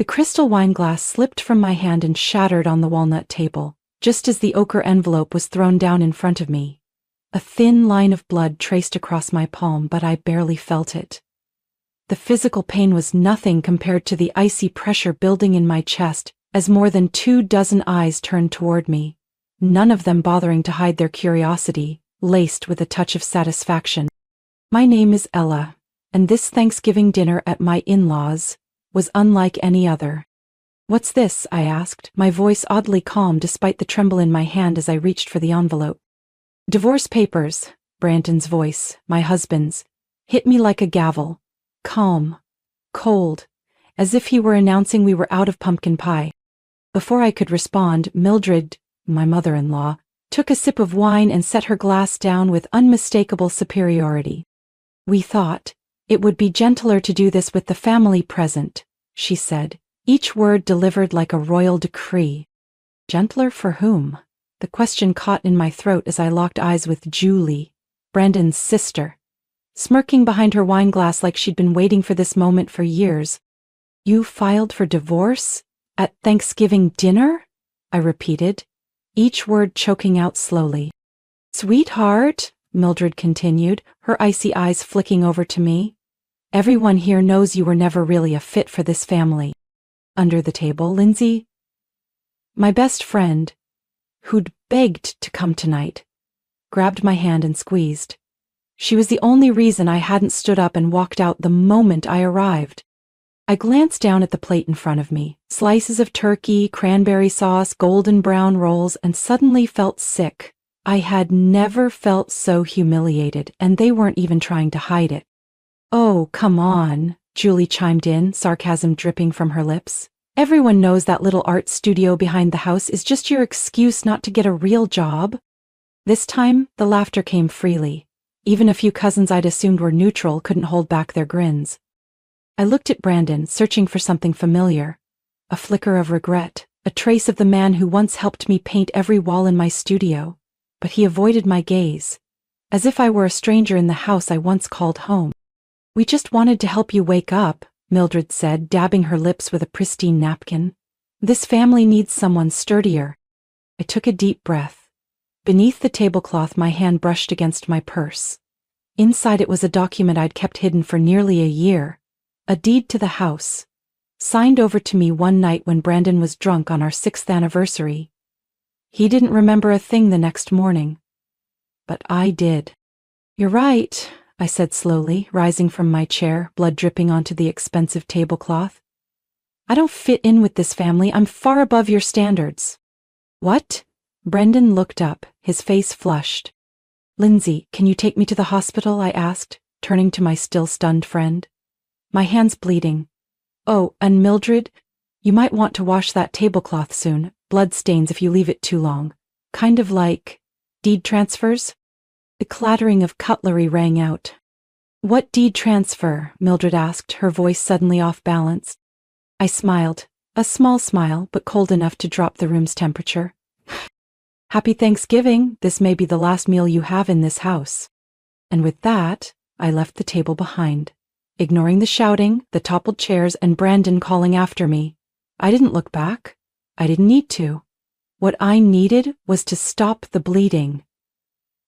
The crystal wine glass slipped from my hand and shattered on the walnut table, just as the ochre envelope was thrown down in front of me. A thin line of blood traced across my palm, but I barely felt it. The physical pain was nothing compared to the icy pressure building in my chest as more than 24 eyes turned toward me, none of them bothering to hide their curiosity, laced with a touch of satisfaction. My name is Ella, and this Thanksgiving dinner at my in-laws was unlike any other. What's this? I asked, my voice oddly calm despite the tremble in my hand as I reached for the envelope. Divorce papers, Brandon's voice, my husband's, hit me like a gavel, calm, cold, as if he were announcing we were out of pumpkin pie. Before I could respond, Mildred, my mother-in-law, took a sip of wine and set her glass down with unmistakable superiority. We thought it would be gentler to do this with the family present, she said, each word delivered like a royal decree. Gentler for whom? The question caught in my throat as I locked eyes with Julie, Brandon's sister, smirking behind her wine glass like she'd been waiting for this moment for years. You filed for divorce? At Thanksgiving dinner? I repeated, each word choking out slowly. Sweetheart, Mildred continued, her icy eyes flicking over to me. Everyone here knows you were never really a fit for this family. Under the table, Lindsay, my best friend, who'd begged to come tonight, grabbed my hand and squeezed. She was the only reason I hadn't stood up and walked out the moment I arrived. I glanced down at the plate in front of me, slices of turkey, cranberry sauce, golden brown rolls, and suddenly felt sick. I had never felt so humiliated, and they weren't even trying to hide it. Oh, come on, Julie chimed in, sarcasm dripping from her lips. Everyone knows that little art studio behind the house is just your excuse not to get a real job. This time, the laughter came freely. Even a few cousins I'd assumed were neutral couldn't hold back their grins. I looked at Brandon, searching for something familiar. A flicker of regret, a trace of the man who once helped me paint every wall in my studio. But he avoided my gaze, as if I were a stranger in the house I once called home. We just wanted to help you wake up, Mildred said, dabbing her lips with a pristine napkin. This family needs someone sturdier. I took a deep breath. Beneath the tablecloth, my hand brushed against my purse. Inside it was a document I'd kept hidden for nearly a year. A deed to the house, signed over to me one night when Brandon was drunk on our 6th anniversary. He didn't remember a thing the next morning. But I did. You're right, I said slowly, rising from my chair, blood dripping onto the expensive tablecloth. I don't fit in with this family. I'm far above your standards. What? Brendan looked up, his face flushed. Lindsay, can you take me to the hospital? I asked, turning to my still stunned friend. My hand's bleeding. Oh, and Mildred, you might want to wash that tablecloth soon. Blood stains if you leave it too long. Kind of like deed transfers? The clattering of cutlery rang out. What deed transfer? Mildred asked, her voice suddenly off balance. I smiled, a small smile, but cold enough to drop the room's temperature. Happy Thanksgiving. This may be the last meal you have in this house. And with that, I left the table behind. Ignoring the shouting, the toppled chairs, and Brandon calling after me. I didn't look back. I didn't need to. What I needed was to stop the bleeding.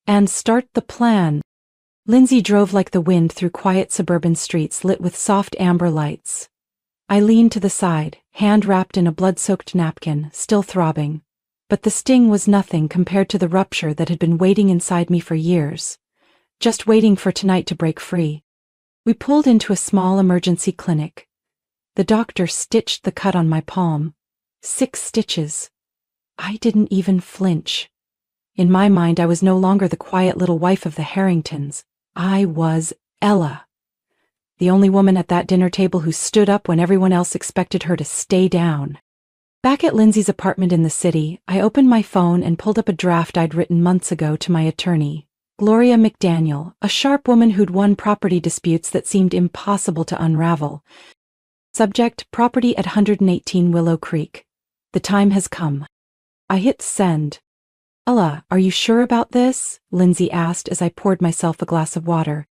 And start the plan. Lindsay drove like the wind through quiet suburban streets lit with soft amber lights. I leaned to the side, hand wrapped in a blood-soaked napkin, still throbbing. But the sting was nothing compared to the rupture that had been waiting inside me for years. Just waiting for tonight to break free. We pulled into a small emergency clinic. The doctor stitched the cut on my palm. 6 stitches. I didn't even flinch. In my mind, I was no longer the quiet little wife of the Harringtons. I was Ella. The only woman at that dinner table who stood up when everyone else expected her to stay down. Back at Lindsay's apartment in the city, I opened my phone and pulled up a draft I'd written months ago to my attorney, Gloria McDaniel, a sharp woman who'd won property disputes that seemed impossible to unravel. Subject, property at 118 Willow Creek. The time has come. I hit send. Ella, are you sure about this? Lindsay asked as I poured myself a glass of water.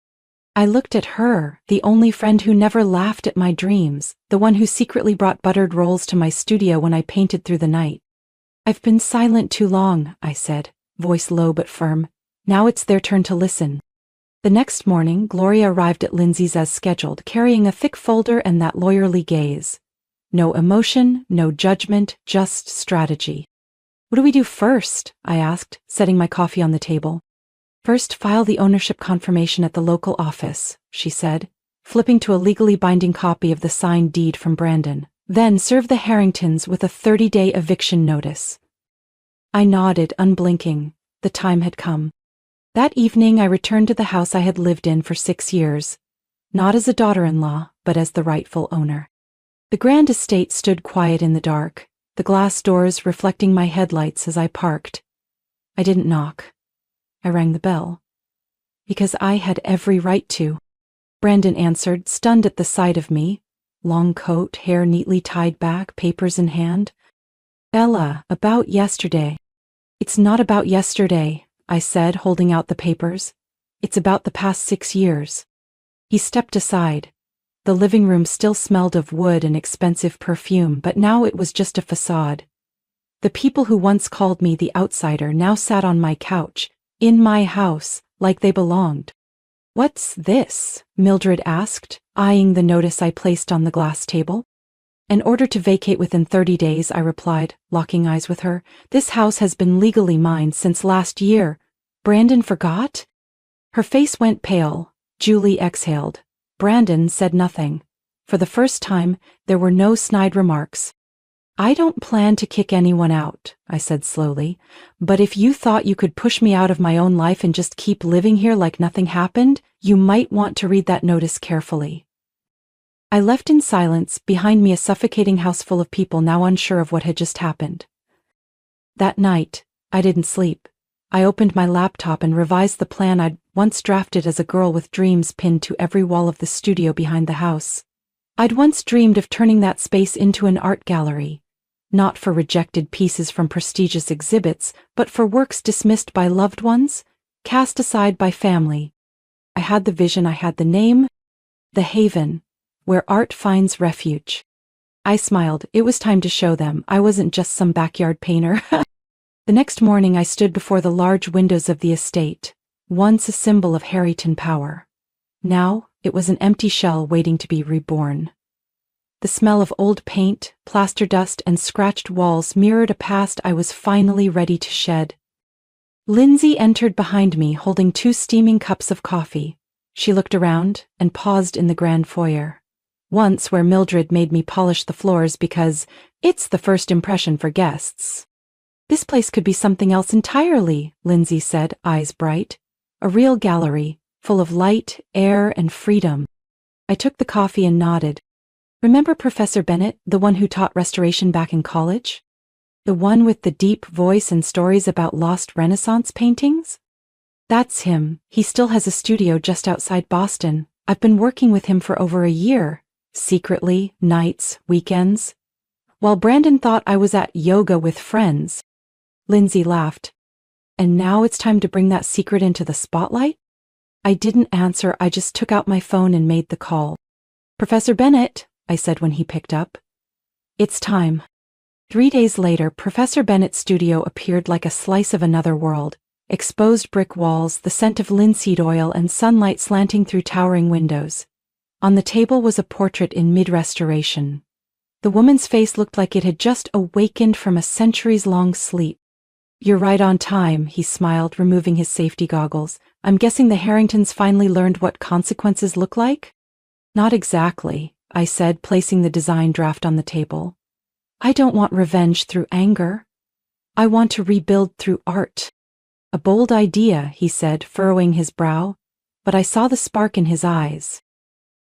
I looked at her, the only friend who never laughed at my dreams, the one who secretly brought buttered rolls to my studio when I painted through the night. I've been silent too long, I said, voice low but firm. Now it's their turn to listen. The next morning, Gloria arrived at Lindsay's as scheduled, carrying a thick folder and that lawyerly gaze. No emotion, no judgment, just strategy. What do we do first? I asked, setting my coffee on the table. First, file the ownership confirmation at the local office, she said, flipping to a legally binding copy of the signed deed from Brandon. Then serve the Harringtons with a 30-day eviction notice. I nodded, unblinking. The time had come. That evening I returned to the house I had lived in for 6 years, not as a daughter-in-law, but as the rightful owner. The grand estate stood quiet in the dark, the glass doors reflecting my headlights as I parked. I didn't knock. I rang the bell. Because I had every right to. Brandon answered, stunned at the sight of me. Long coat, hair neatly tied back, papers in hand. Bella, about yesterday. It's not about yesterday, I said, holding out the papers. It's about the past 6 years. He stepped aside. The living room still smelled of wood and expensive perfume, but now it was just a facade. The people who once called me the outsider now sat on my couch, in my house, like they belonged. What's this? Mildred asked, eyeing the notice I placed on the glass table. An order to vacate within 30 days, I replied, locking eyes with her. This house has been legally mine since last year. Brandon forgot? Her face went pale. Julie exhaled. Brandon said nothing. For the first time, there were no snide remarks. I don't plan to kick anyone out, I said slowly, but if you thought you could push me out of my own life and just keep living here like nothing happened, you might want to read that notice carefully. I left in silence, behind me a suffocating house full of people now unsure of what had just happened. That night, I didn't sleep. I opened my laptop and revised the plan I'd once drafted as a girl with dreams pinned to every wall of the studio behind the house. I'd once dreamed of turning that space into an art gallery, not for rejected pieces from prestigious exhibits, but for works dismissed by loved ones, cast aside by family. I had the vision, I had the name, The Haven, where art finds refuge. I smiled. It was time to show them I wasn't just some backyard painter. The next morning I stood before the large windows of the estate, once a symbol of Harrington power. Now it was an empty shell waiting to be reborn. The smell of old paint, plaster dust, and scratched walls mirrored a past I was finally ready to shed. Lindsay entered behind me holding 2 steaming cups of coffee. She looked around and paused in the grand foyer. Once where Mildred made me polish the floors because it's the first impression for guests. This place could be something else entirely, Lindsay said, eyes bright. A real gallery, full of light, air, and freedom. I took the coffee and nodded. Remember Professor Bennett, the one who taught restoration back in college? The one with the deep voice and stories about lost Renaissance paintings? That's him. He still has a studio just outside Boston. I've been working with him for over a year. Secretly, nights, weekends. While Brandon thought I was at yoga with friends. Lindsay laughed. And now it's time to bring that secret into the spotlight? I didn't answer, I just took out my phone and made the call. Professor Bennett, I said when he picked up. It's time. 3 days later, Professor Bennett's studio appeared like a slice of another world. Exposed brick walls, the scent of linseed oil, and sunlight slanting through towering windows. On the table was a portrait in mid-restoration. The woman's face looked like it had just awakened from a centuries-long sleep. You're right on time, he smiled, removing his safety goggles. I'm guessing the Harringtons finally learned what consequences look like? Not exactly, I said, placing the design draft on the table. I don't want revenge through anger. I want to rebuild through art. A bold idea, he said, furrowing his brow, but I saw the spark in his eyes.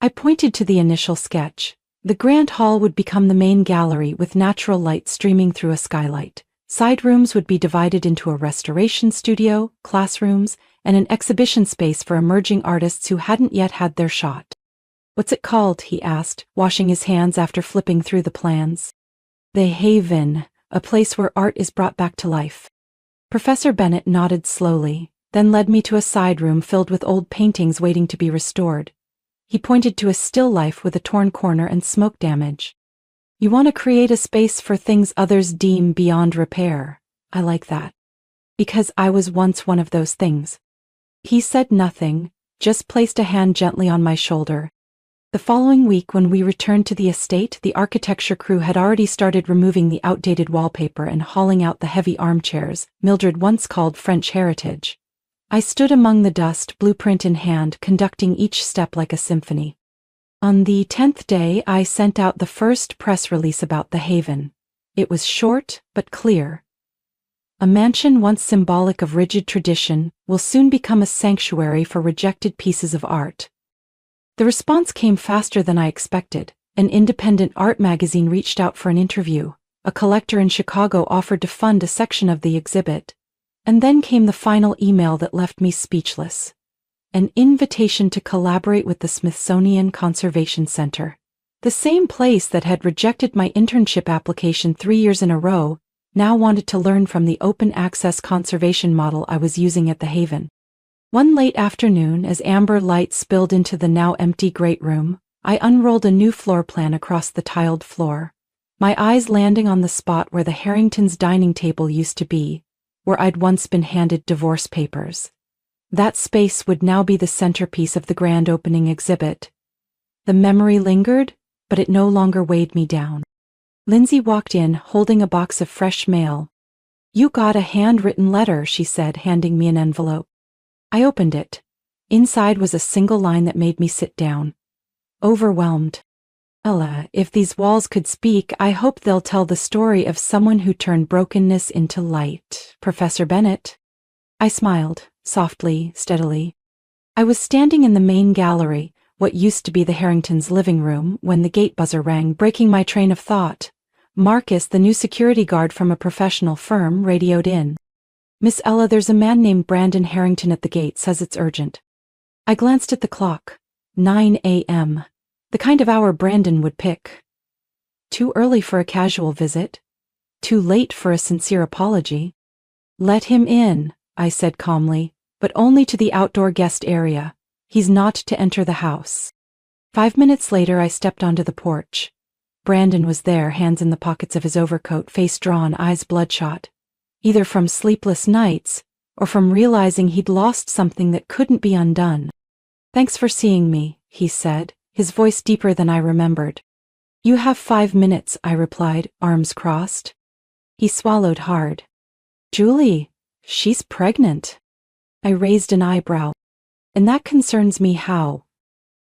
I pointed to the initial sketch. The grand hall would become the main gallery with natural light streaming through a skylight. Side rooms would be divided into a restoration studio, classrooms, and an exhibition space for emerging artists who hadn't yet had their shot. What's it called? He asked, washing his hands after flipping through the plans. The Haven, a place where art is brought back to life. Professor Bennett nodded slowly. then led me to a side room filled with old paintings waiting to be restored. He pointed to a still life with a torn corner and smoke damage. You want to create a space for things others deem beyond repair. I like that. Because I was once one of those things. He said nothing, just placed a hand gently on my shoulder. The following week, when we returned to the estate, the architecture crew had already started removing the outdated wallpaper and hauling out the heavy armchairs Mildred once called French heritage. I stood among the dust, blueprint in hand, conducting each step like a symphony. On the 10th day, I sent out the first press release about the Haven. It was short, but clear. A mansion once symbolic of rigid tradition will soon become a sanctuary for rejected pieces of art. The response came faster than I expected. An independent art magazine reached out for an interview. A collector in Chicago offered to fund a section of the exhibit. And then came the final email that left me speechless. An invitation to collaborate with the Smithsonian Conservation Center. The same place that had rejected my internship application 3 years in a row now wanted to learn from the open access conservation model I was using at the Haven. One late afternoon, as amber light spilled into the now empty great room, I unrolled a new floor plan across the tiled floor, my eyes landing on the spot where the Harringtons' dining table used to be, where I'd once been handed divorce papers. That space would now be the centerpiece of the grand opening exhibit. The memory lingered, but it no longer weighed me down. Lindsay walked in, holding a box of fresh mail. "You got a handwritten letter," she said, handing me an envelope. I opened it. Inside was a single line that made me sit down. Overwhelmed. "Ella, if these walls could speak, I hope they'll tell the story of someone who turned brokenness into light. Professor Bennett." I smiled, softly, steadily. I was standing in the main gallery, what used to be the Harringtons' living room, when the gate buzzer rang, breaking my train of thought. Marcus, the new security guard from a professional firm, radioed in. "Miss Ella, there's a man named Brandon Harrington at the gate, says it's urgent." I glanced at the clock. 9 a.m. The kind of hour Brandon would pick. Too early for a casual visit. Too late for a sincere apology. "Let him in," I said calmly, "but only to the outdoor guest area. He's not to enter the house." 5 minutes later, I stepped onto the porch. Brandon was there, hands in the pockets of his overcoat, face drawn, eyes bloodshot. Either from sleepless nights, or from realizing he'd lost something that couldn't be undone. "Thanks for seeing me," he said, his voice deeper than I remembered. "You have 5 minutes," I replied, arms crossed. He swallowed hard. "Julie, she's pregnant." I raised an eyebrow. "And that concerns me how?"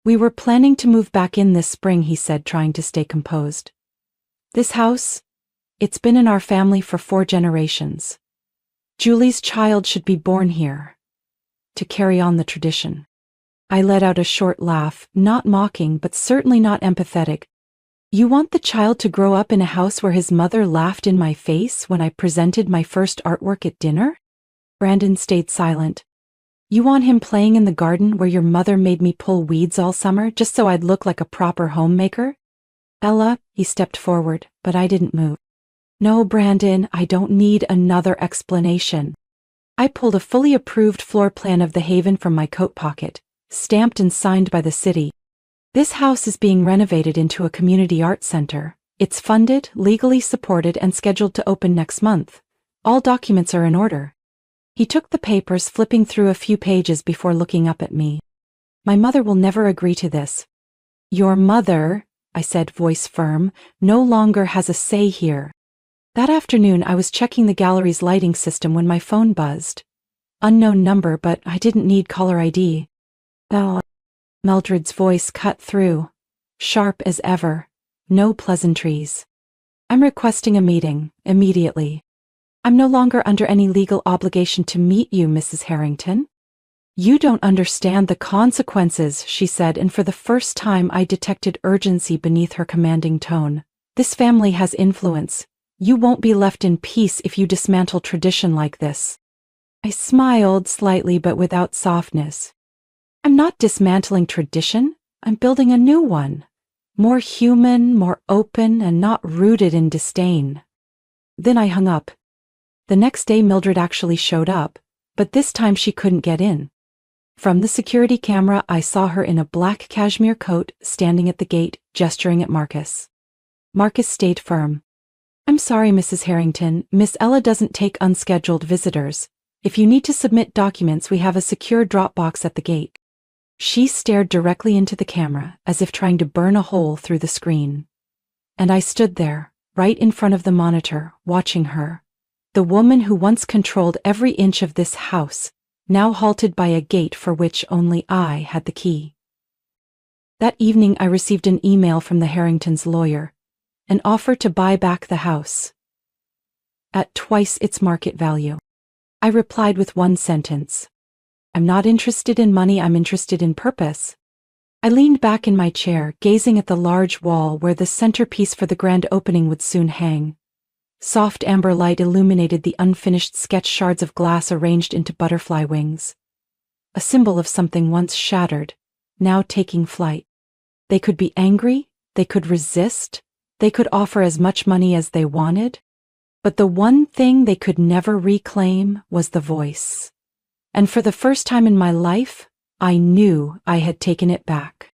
"We were planning to move back in this spring," he said, trying to stay composed. "This house, it's been in our family for 4 generations. Julie's child should be born here, to carry on the tradition." I let out a short laugh, not mocking but certainly not empathetic. "You want the child to grow up in a house where his mother laughed in my face when I presented my first artwork at dinner?" Brandon stayed silent. "You want him playing in the garden where your mother made me pull weeds all summer just so I'd look like a proper homemaker?" "Ella," he stepped forward, but I didn't move. "No, Brandon, I don't need another explanation." I pulled a fully approved floor plan of the Haven from my coat pocket, stamped and signed by the city. "This house is being renovated into a community art center. It's funded, legally supported, and scheduled to open next month. All documents are in order." He took the papers, flipping through a few pages before looking up at me. "My mother will never agree to this." "Your mother," I said, voice firm, "no longer has a say here." That afternoon, I was checking the gallery's lighting system when my phone buzzed. Unknown number, but I didn't need caller ID. "Oh." Mildred's voice cut through, sharp as ever. No pleasantries. "I'm requesting a meeting, immediately. I'm no longer under any legal obligation to meet you, Mrs. Harrington." "You don't understand the consequences," she said, and for the first time I detected urgency beneath her commanding tone. "This family has influence. You won't be left in peace if you dismantle tradition like this." I smiled slightly but without softness. "I'm not dismantling tradition. I'm building a new one. More human, more open, and not rooted in disdain." Then I hung up. The next day Mildred actually showed up, But this time she couldn't get in. From the security camera, I saw her in a black cashmere coat, standing at the gate, gesturing at Marcus. Marcus stayed firm. "I'm sorry, Mrs. Harrington, Miss Ella doesn't take unscheduled visitors. If you need to submit documents, we have a secure drop box at the gate." She stared directly into the camera, as if trying to burn a hole through the screen. And I stood there, right in front of the monitor, watching her. The woman who once controlled every inch of this house, now halted by a gate for which only I had the key. That evening I received an email from the Harringtons' lawyer, an offer to buy back the house at twice its market value. I replied with one sentence. "I'm not interested in money, I'm interested in purpose." I leaned back in my chair, gazing at the large wall where the centerpiece for the grand opening would soon hang. Soft amber light illuminated the unfinished sketch shards of glass arranged into butterfly wings. A symbol of something once shattered, now taking flight. They could be angry, they could resist, they could offer as much money as they wanted. But the one thing they could never reclaim was the voice. And for the first time in my life, I knew I had taken it back.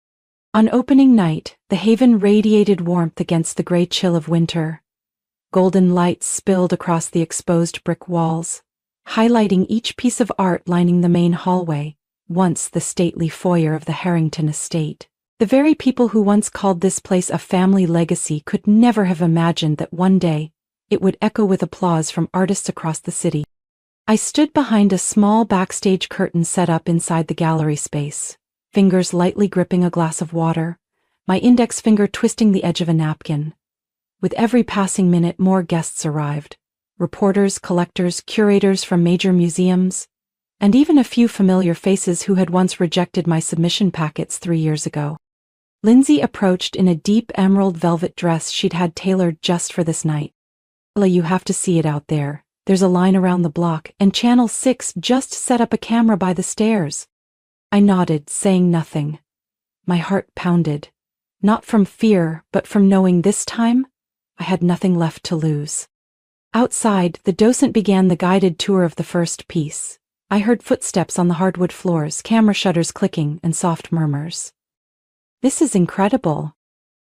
On opening night, the haven radiated warmth against the gray chill of winter. Golden lights spilled across the exposed brick walls, highlighting each piece of art lining the main hallway, once the stately foyer of the Harrington estate. The very people who once called this place a family legacy could never have imagined that one day it would echo with applause from artists across the city. I stood behind a small backstage curtain set up inside the gallery space, fingers lightly gripping a glass of water, my index finger twisting the edge of a napkin. With every passing minute, more guests arrived. Reporters, collectors, curators from major museums, and even a few familiar faces who had once rejected my submission packets 3 years ago. Lindsay approached in a deep emerald velvet dress she'd had tailored just for this night. "Ella, you have to see it out there. There's a line around the block, and Channel 6 just set up a camera by the stairs." I nodded, saying nothing. My heart pounded, not from fear, but from knowing this time I had nothing left to lose. Outside, the docent began the guided tour of the first piece. I heard footsteps on the hardwood floors, camera shutters clicking, and soft murmurs. "This is incredible.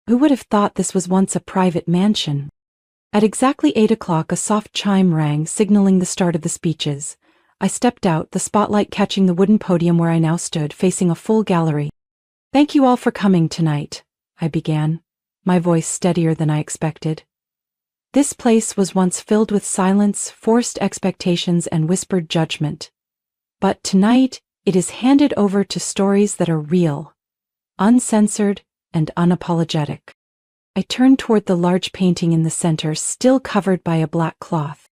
Who would have thought this was once a private mansion?" At exactly 8 o'clock, a soft chime rang, signaling the start of the speeches. I stepped out, the spotlight catching the wooden podium where I now stood, facing a full gallery. "Thank you all for coming tonight," I began, my voice steadier than I expected. This place was once filled with silence, forced expectations, and whispered judgment. But tonight, it is handed over to stories that are real, uncensored, and unapologetic. I turned toward the large painting in the center, still covered by a black cloth.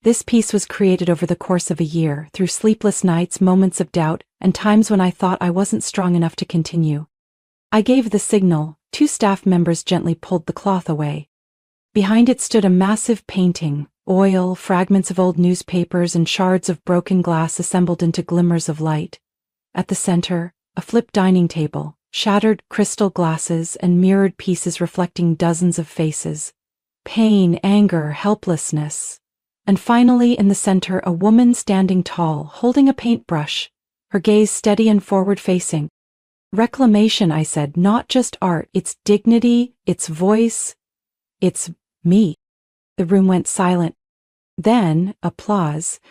This piece was created over the course of a year, through sleepless nights, moments of doubt, and times when I thought I wasn't strong enough to continue. I gave the signal. 2 staff members gently pulled the cloth away. Behind it stood a massive painting, oil, fragments of old newspapers, and shards of broken glass assembled into glimmers of light. At the center, a flipped dining table, shattered crystal glasses, and mirrored pieces reflecting dozens of faces. Pain, anger, helplessness. And finally, in the center, a woman standing tall, holding a paintbrush, her gaze steady and forward-facing. "Reclamation," I said, "not just art, it's dignity, it's voice, it's me." The room went silent. Then, applause.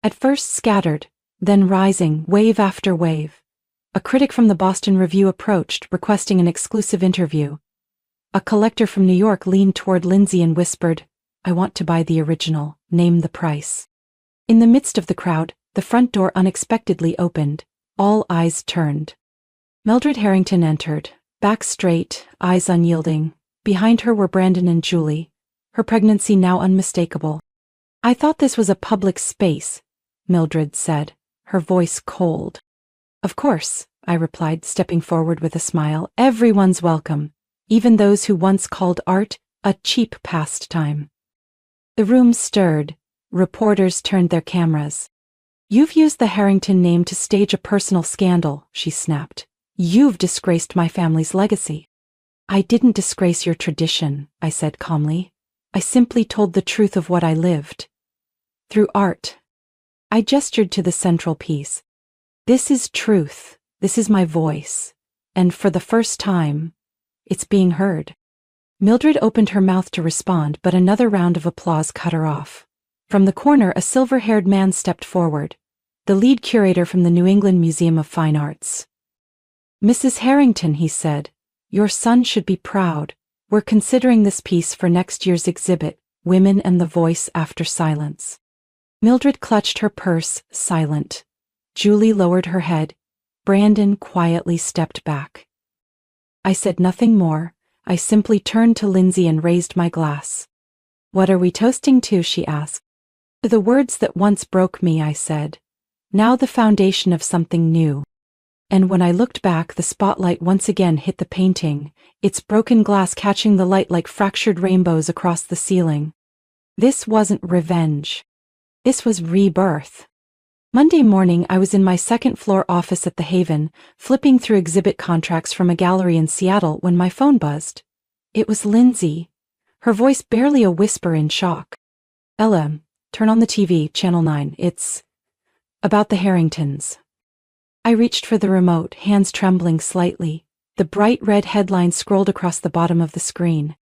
At first scattered, then rising, wave after wave. A critic from the Boston Review approached, requesting an exclusive interview. A collector from New York leaned toward Lindsay and whispered, "I want to buy the original, name the price." In the midst of the crowd, the front door unexpectedly opened. All eyes turned. Mildred Harrington entered, back straight, eyes unyielding. Behind her were Brandon and Julie, her pregnancy now unmistakable. "I thought this was a public space," Mildred said, her voice cold. "Of course," I replied, stepping forward with a smile. "Everyone's welcome, even those who once called art a cheap pastime." The room stirred. Reporters turned their cameras. "You've used the Harrington name to stage a personal scandal," she snapped. "You've disgraced my family's legacy." "I didn't disgrace your tradition," I said calmly. "I simply told the truth of what I lived. Through art." I gestured to the central piece. This is truth. This is my voice. And for the first time, it's being heard. Mildred opened her mouth to respond, but another round of applause cut her off. From the corner, a silver-haired man stepped forward, the lead curator from the New England Museum of Fine Arts. "Mrs. Harrington," he said, "your son should be proud. We're considering this piece for next year's exhibit, Women and the Voice After Silence." Mildred clutched her purse, silent. Julie lowered her head. Brandon quietly stepped back. I said nothing more. I simply turned to Lindsay and raised my glass. "What are we toasting to?" she asked. "To the words that once broke me," I said. "Now the foundation of something new." And when I looked back, the spotlight once again hit the painting, its broken glass catching the light like fractured rainbows across the ceiling. This wasn't revenge. This was rebirth. Monday morning, I was in my second-floor office at the Haven, flipping through exhibit contracts from a gallery in Seattle when my phone buzzed. It was Lindsay, her voice barely a whisper in shock. "Ella, turn on the TV, Channel 9. It's about the Harringtons." I reached for the remote, hands trembling slightly. The bright red headline scrolled across the bottom of the screen.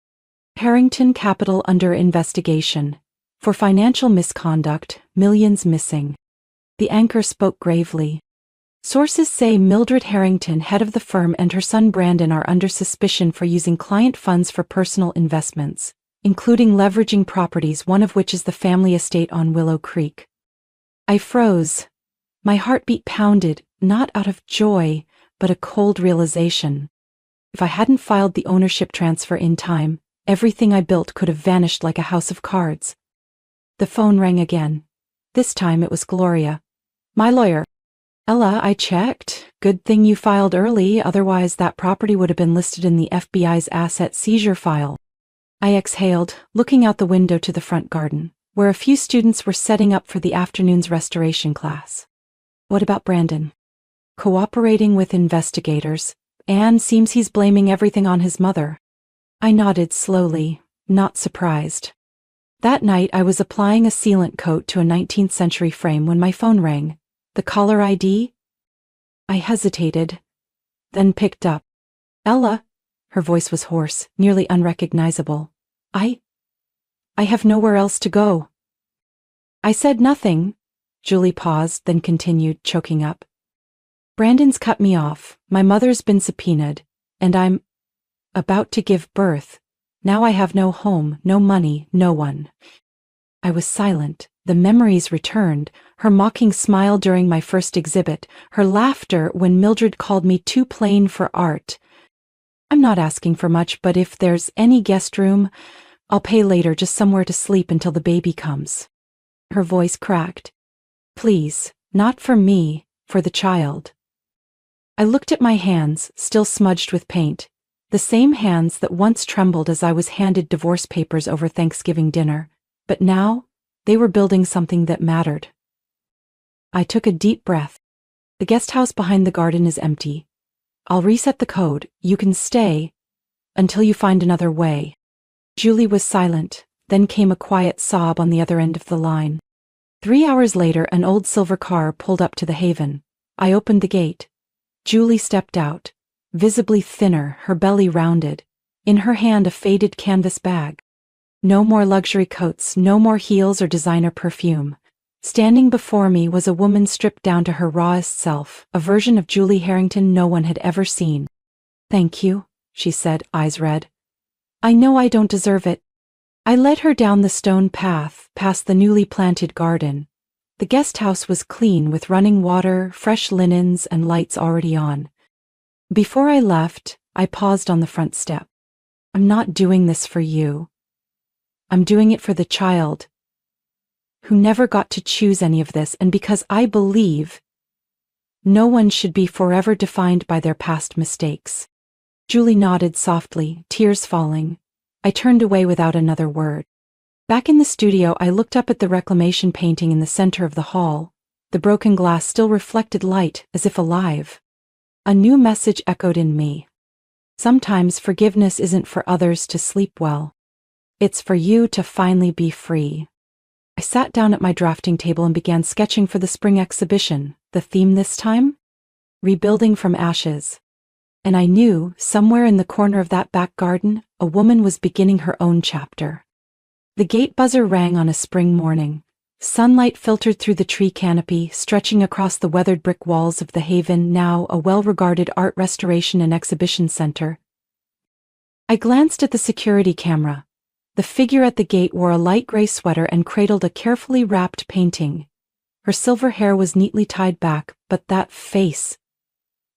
"Harrington Capital under investigation. For financial misconduct, millions missing." The anchor spoke gravely. "Sources say Mildred Harrington, head of the firm, and her son Brandon are under suspicion for using client funds for personal investments, including leveraging properties, one of which is the family estate on Willow Creek." I froze. My heartbeat pounded, not out of joy, but a cold realization. If I hadn't filed the ownership transfer in time, everything I built could have vanished like a house of cards. The phone rang again. This time it was Gloria. "My lawyer." "Ella, I checked. Good thing you filed early, otherwise that property would have been listed in the FBI's asset seizure file." I exhaled, looking out the window to the front garden, where a few students were setting up for the afternoon's restoration class. "What about Brandon?" "Cooperating with investigators, and seems he's blaming everything on his mother." I nodded slowly, not surprised. That night I was applying a sealant coat to a 19th century frame when my phone rang. "The caller ID?" I hesitated, then picked up. "Ella," her voice was hoarse, nearly unrecognizable. I have nowhere else to go." I said nothing. Julie paused, then continued, choking up. "Brandon's cut me off, my mother's been subpoenaed, and I'm about to give birth. Now I have no home, no money, no one." I was silent. The memories returned, her mocking smile during my first exhibit, her laughter when Mildred called me too plain for art. "I'm not asking for much, but if there's any guest room, I'll pay later, just somewhere to sleep until the baby comes." Her voice cracked. "Please, not for me, for the child." I looked at my hands, still smudged with paint, the same hands that once trembled as I was handed divorce papers over Thanksgiving dinner, but now they were building something that mattered. I took a deep breath. "The guest house behind the garden is empty. I'll reset the code. You can stay until you find another way." Julie was silent, then came a quiet sob on the other end of the line. 3 hours later, an old silver car pulled up to the Haven. I opened the gate. Julie stepped out, visibly thinner, her belly rounded. In her hand, a faded canvas bag. No more luxury coats, no more heels or designer perfume. Standing before me was a woman stripped down to her rawest self, a version of Julie Harrington no one had ever seen. "Thank you," she said, eyes red. "I know I don't deserve it." I led her down the stone path, past the newly planted garden. The guest house was clean, with running water, fresh linens, and lights already on. Before I left, I paused on the front step. "I'm not doing this for you. I'm doing it for the child who never got to choose any of this, and because I believe no one should be forever defined by their past mistakes." Julie nodded softly, tears falling. I turned away without another word. Back in the studio, I looked up at the reclamation painting in the center of the hall. The broken glass still reflected light, as if alive. A new message echoed in me. Sometimes forgiveness isn't for others to sleep well. It's for you to finally be free. I sat down at my drafting table and began sketching for the spring exhibition. The theme this time? Rebuilding from ashes. And I knew, somewhere in the corner of that back garden, a woman was beginning her own chapter. The gate buzzer rang on a spring morning. Sunlight filtered through the tree canopy, stretching across the weathered brick walls of the Haven, now a well-regarded art restoration and exhibition center. I glanced at the security camera. The figure at the gate wore a light gray sweater and cradled a carefully wrapped painting. Her silver hair was neatly tied back, but that face,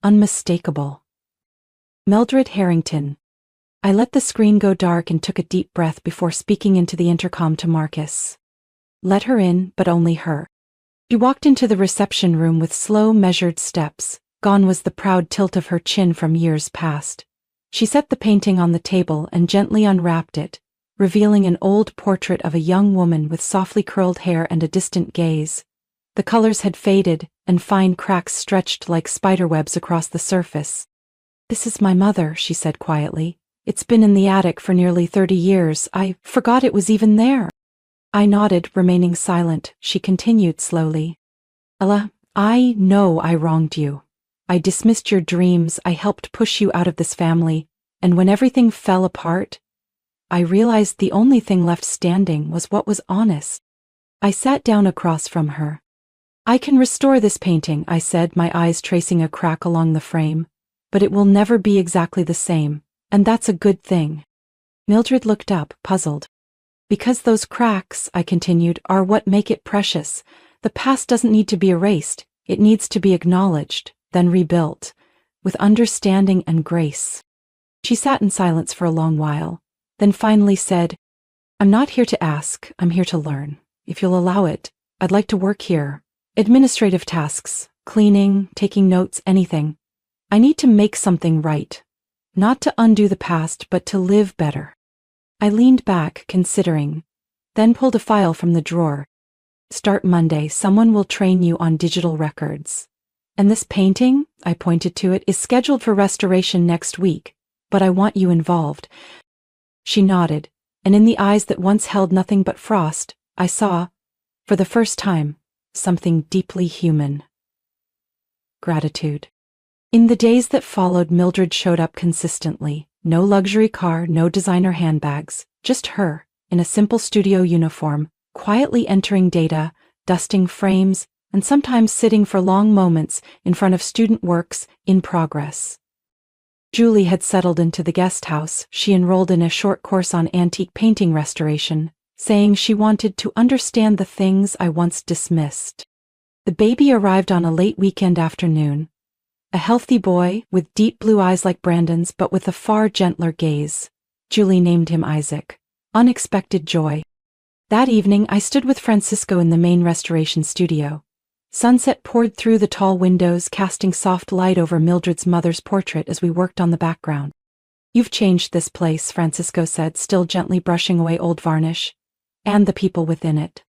unmistakable. Mildred Harrington. I let the screen go dark and took a deep breath before speaking into the intercom to Marcus. Let her in, but only her. She walked into the reception room with slow, measured steps. Gone was the proud tilt of her chin from years past. She set the painting on the table and gently unwrapped it, revealing an old portrait of a young woman with softly curled hair and a distant gaze. The colors had faded, and fine cracks stretched like spiderwebs across the surface. "This is my mother," she said quietly. "It's been in the attic for nearly 30 years. I forgot it was even there." I nodded, remaining silent. She continued slowly. "Ella, I know I wronged you. I dismissed your dreams, I helped push you out of this family, and when everything fell apart, I realized the only thing left standing was what was honest." I sat down across from her. "I can restore this painting," I said, my eyes tracing a crack along the frame, "but it will never be exactly the same, and that's a good thing." Mildred looked up, puzzled. "Because those cracks," I continued, "are what make it precious. The past doesn't need to be erased, it needs to be acknowledged, then rebuilt, with understanding and grace." She sat in silence for a long while, then finally said, "I'm not here to ask, I'm here to learn. If you'll allow it, I'd like to work here. Administrative tasks, cleaning, taking notes, anything. I need to make something right. Not to undo the past, but to live better." I leaned back, considering, then pulled a file from the drawer. "Start Monday, someone will train you on digital records. And this painting," I pointed to it, "is scheduled for restoration next week, but I want you involved." She nodded, and in the eyes that once held nothing but frost, I saw, for the first time, something deeply human. Gratitude. In the days that followed, Mildred showed up consistently. No luxury car, no designer handbags, just her, in a simple studio uniform, quietly entering data, dusting frames, and sometimes sitting for long moments in front of student works in progress. Julie had settled into the guest house. She enrolled in a short course on antique painting restoration, saying she wanted to understand the things I once dismissed. The baby arrived on a late weekend afternoon. A healthy boy, with deep blue eyes like Brandon's but with a far gentler gaze. Julie named him Isaac. Unexpected joy. That evening I stood with Francisco in the main restoration studio. Sunset poured through the tall windows, casting soft light over Mildred's mother's portrait as we worked on the background. "You've changed this place," Francisco said, still gently brushing away old varnish. "And the people within it."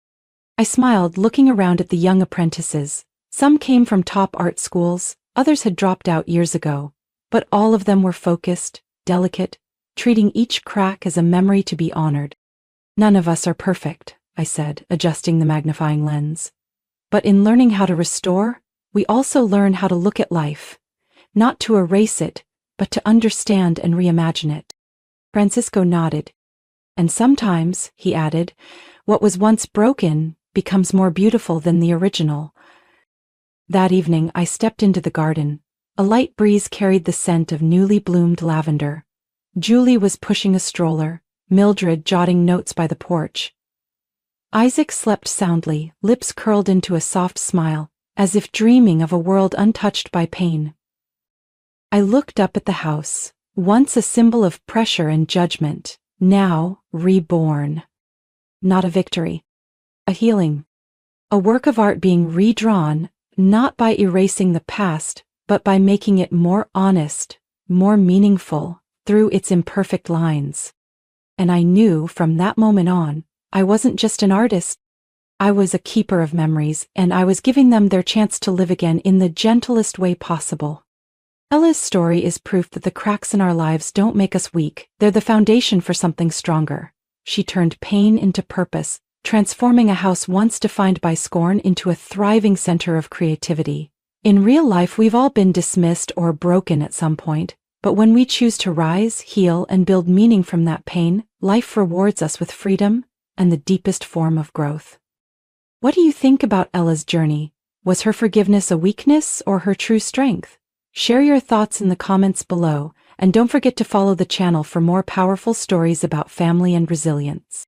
I smiled, looking around at the young apprentices. Some came from top art schools, others had dropped out years ago, but all of them were focused, delicate, treating each crack as a memory to be honored. "None of us are perfect," I said, adjusting the magnifying lens. "But in learning how to restore, we also learn how to look at life, not to erase it, but to understand and reimagine it." Francisco nodded. "And sometimes," he added, "what was once broken becomes more beautiful than the original." That evening I stepped into the garden. A light breeze carried the scent of newly bloomed lavender. Julie was pushing a stroller, Mildred jotting notes by the porch. Isaac slept soundly, lips curled into a soft smile, as if dreaming of a world untouched by pain. I looked up at the house, once a symbol of pressure and judgment, now reborn. Not a victory, a healing. A work of art being redrawn, not by erasing the past, but by making it more honest, more meaningful, through its imperfect lines. And I knew from that moment on, I wasn't just an artist. I was a keeper of memories, and I was giving them their chance to live again in the gentlest way possible. Ella's story is proof that the cracks in our lives don't make us weak, they're the foundation for something stronger. She turned pain into purpose, transforming a house once defined by scorn into a thriving center of creativity. In real life, we've all been dismissed or broken at some point, but when we choose to rise, heal, and build meaning from that pain, life rewards us with freedom and the deepest form of growth. What do you think about Ella's journey? Was her forgiveness a weakness or her true strength? Share your thoughts in the comments below, and don't forget to follow the channel for more powerful stories about family and resilience.